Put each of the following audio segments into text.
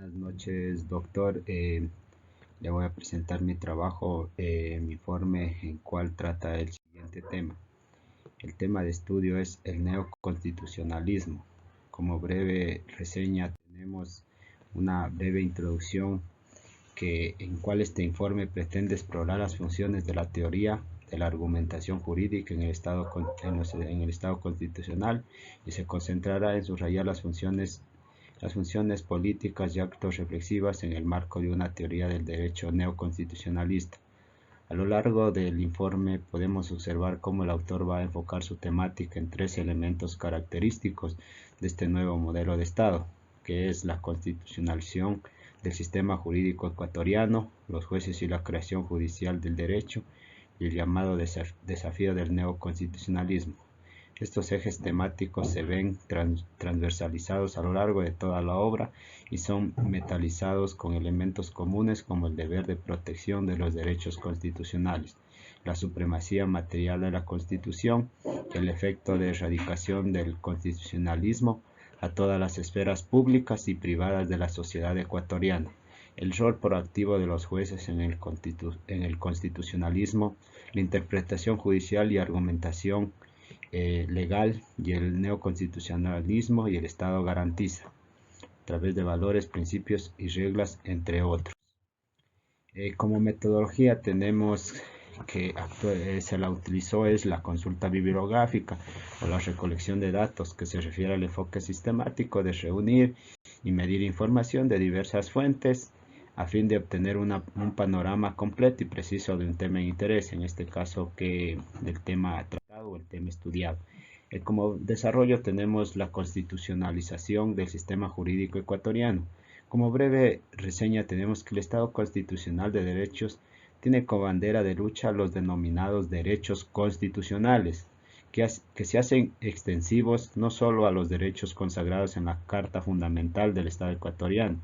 Buenas noches, doctor. Le voy a presentar mi trabajo, mi informe, en cual trata el siguiente tema. El tema de estudio es el neoconstitucionalismo. Como breve reseña tenemos una breve introducción en cual este informe pretende explorar las funciones de la teoría de la argumentación jurídica en el Estado constitucional y se concentrará en subrayar las funciones políticas y actos reflexivas en el marco de una teoría del derecho neoconstitucionalista. A lo largo del informe podemos observar cómo el autor va a enfocar su temática en tres elementos característicos de este nuevo modelo de Estado, que es la constitucionalización del sistema jurídico ecuatoriano, los jueces y la creación judicial del derecho, y el llamado desafío del neoconstitucionalismo. Estos ejes temáticos se ven transversalizados a lo largo de toda la obra y son metalizados con elementos comunes como el deber de protección de los derechos constitucionales, la supremacía material de la Constitución y el efecto de erradicación del constitucionalismo a todas las esferas públicas y privadas de la sociedad ecuatoriana. El rol proactivo de los jueces en el constitucionalismo, la interpretación judicial y argumentación legal y el neoconstitucionalismo y el Estado garantiza, a través de valores, principios y reglas, entre otros. Como metodología tenemos que se la utilizó es la consulta bibliográfica o la recolección de datos, que se refiere al enfoque sistemático de reunir y medir información de diversas fuentes a fin de obtener un panorama completo y preciso de un tema de interés, en este caso del tema tratado o el tema estudiado. Como desarrollo tenemos la constitucionalización del sistema jurídico ecuatoriano. Como breve reseña tenemos que el Estado constitucional de derechos tiene como bandera de lucha los denominados derechos constitucionales, que se hacen extensivos no solo a los derechos consagrados en la Carta Fundamental del Estado ecuatoriano,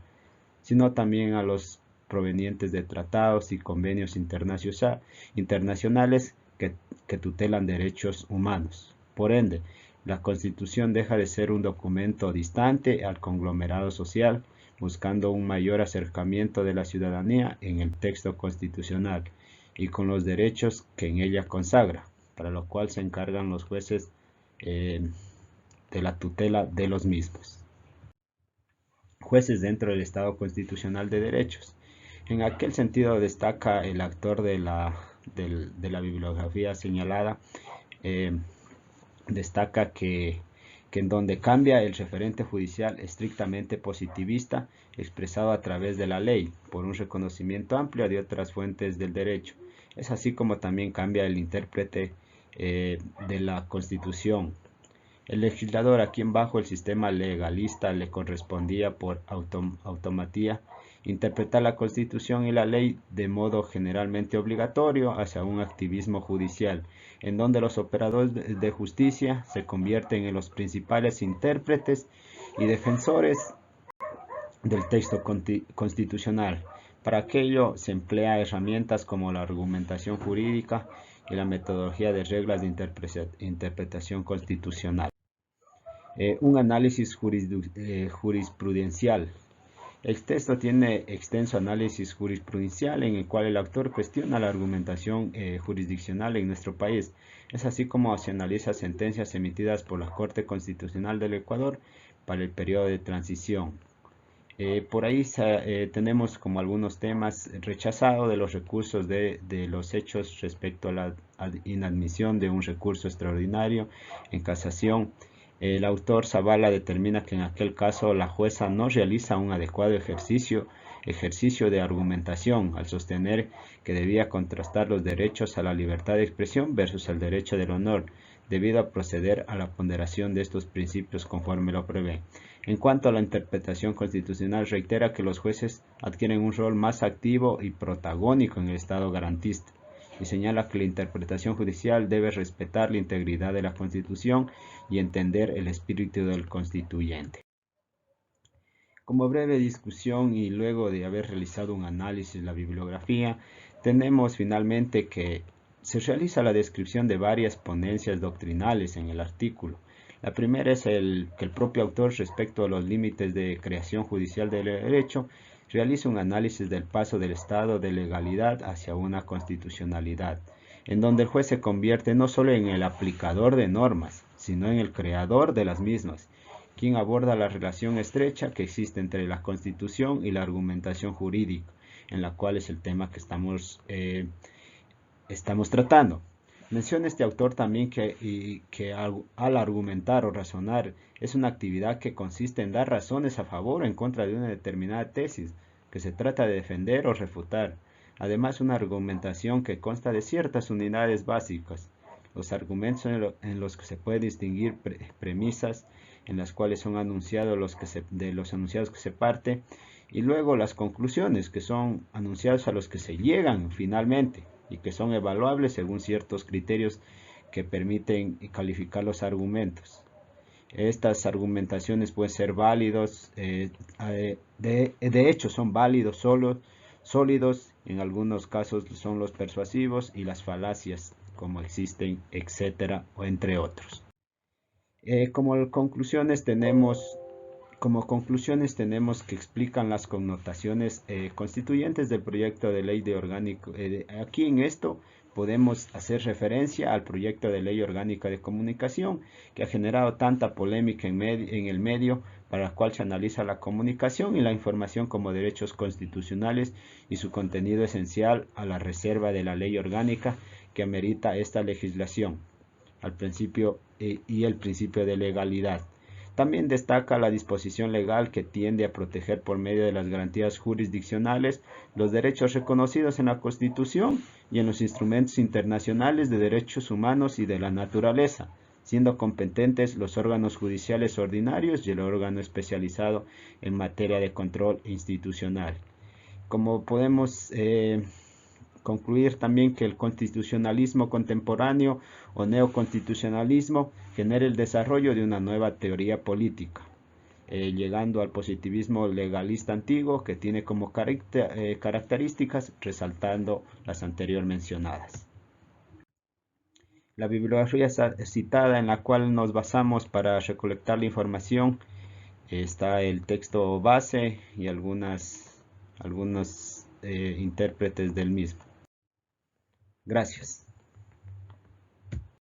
sino también a los provenientes de tratados y convenios internacionales que tutelan derechos humanos. Por ende, la Constitución deja de ser un documento distante al conglomerado social, buscando un mayor acercamiento de la ciudadanía en el texto constitucional y con los derechos que en ella consagra, para lo cual se encargan los jueces de la tutela de los mismos. Jueces dentro del Estado constitucional de derechos. En aquel sentido destaca el autor de la bibliografía señalada, destaca que en donde cambia el referente judicial estrictamente positivista expresado a través de la ley por un reconocimiento amplio de otras fuentes del derecho. Es así como también cambia el intérprete de la Constitución. El legislador, a quien bajo el sistema legalista le correspondía por automatía interpretar la Constitución y la ley de modo generalmente obligatorio hacia un activismo judicial, en donde los operadores de justicia se convierten en los principales intérpretes y defensores del texto constitucional. Para aquello se emplea herramientas como la argumentación jurídica y la metodología de reglas de interpretación constitucional. Un análisis jurisprudencial. El texto tiene extenso análisis jurisprudencial en el cual el autor cuestiona la argumentación jurisdiccional en nuestro país. Es así como se analiza sentencias emitidas por la Corte Constitucional del Ecuador para el periodo de transición. Por ahí tenemos como algunos temas rechazados de los recursos de los hechos respecto a la inadmisión de un recurso extraordinario en casación. El autor Zavala determina que en aquel caso la jueza no realiza un adecuado ejercicio de argumentación al sostener que debía contrastar los derechos a la libertad de expresión versus el derecho del honor, debido a proceder a la ponderación de estos principios conforme lo prevé. En cuanto a la interpretación constitucional, reitera que los jueces adquieren un rol más activo y protagónico en el Estado garantista, y señala que la interpretación judicial debe respetar la integridad de la Constitución y entender el espíritu del constituyente. Como breve discusión y luego de haber realizado un análisis de la bibliografía, tenemos finalmente que se realiza la descripción de varias ponencias doctrinales en el artículo, La primera es que el propio autor, respecto a los límites de creación judicial del derecho, realiza un análisis del paso del estado de legalidad hacia una constitucionalidad, en donde el juez se convierte no solo en el aplicador de normas, sino en el creador de las mismas, quien aborda la relación estrecha que existe entre la Constitución y la argumentación jurídica, en la cual es el tema que estamos tratando. Menciona este autor también que al argumentar o razonar es una actividad que consiste en dar razones a favor o en contra de una determinada tesis que se trata de defender o refutar. Además, una argumentación que consta de ciertas unidades básicas. Los argumentos en los que se puede distinguir premisas en las cuales son anunciados de los anunciados que se parte, y luego las conclusiones, que son anunciados a los que se llegan finalmente y que son evaluables según ciertos criterios que permiten calificar los argumentos. Estas argumentaciones pueden ser válidos, de hecho son válidos sólidos, en algunos casos son los persuasivos y las falacias como existen, etcétera, o entre otros. Como conclusiones tenemos que explican las connotaciones constituyentes del proyecto de ley de orgánico. Aquí en esto podemos hacer referencia al proyecto de ley orgánica de comunicación que ha generado tanta polémica en el medio, para la cual se analiza la comunicación y la información como derechos constitucionales y su contenido esencial a la reserva de la ley orgánica que amerita esta legislación al principio y el principio de legalidad. También destaca la disposición legal que tiende a proteger por medio de las garantías jurisdiccionales los derechos reconocidos en la Constitución y en los instrumentos internacionales de derechos humanos y de la naturaleza, siendo competentes los órganos judiciales ordinarios y el órgano especializado en materia de control institucional. Como podemos concluir también que el constitucionalismo contemporáneo o neoconstitucionalismo genera el desarrollo de una nueva teoría política, llegando al positivismo legalista antiguo que tiene como características resaltando las anterior mencionadas. La bibliografía citada en la cual nos basamos para recolectar la información está el texto base y algunos intérpretes del mismo. Gracias.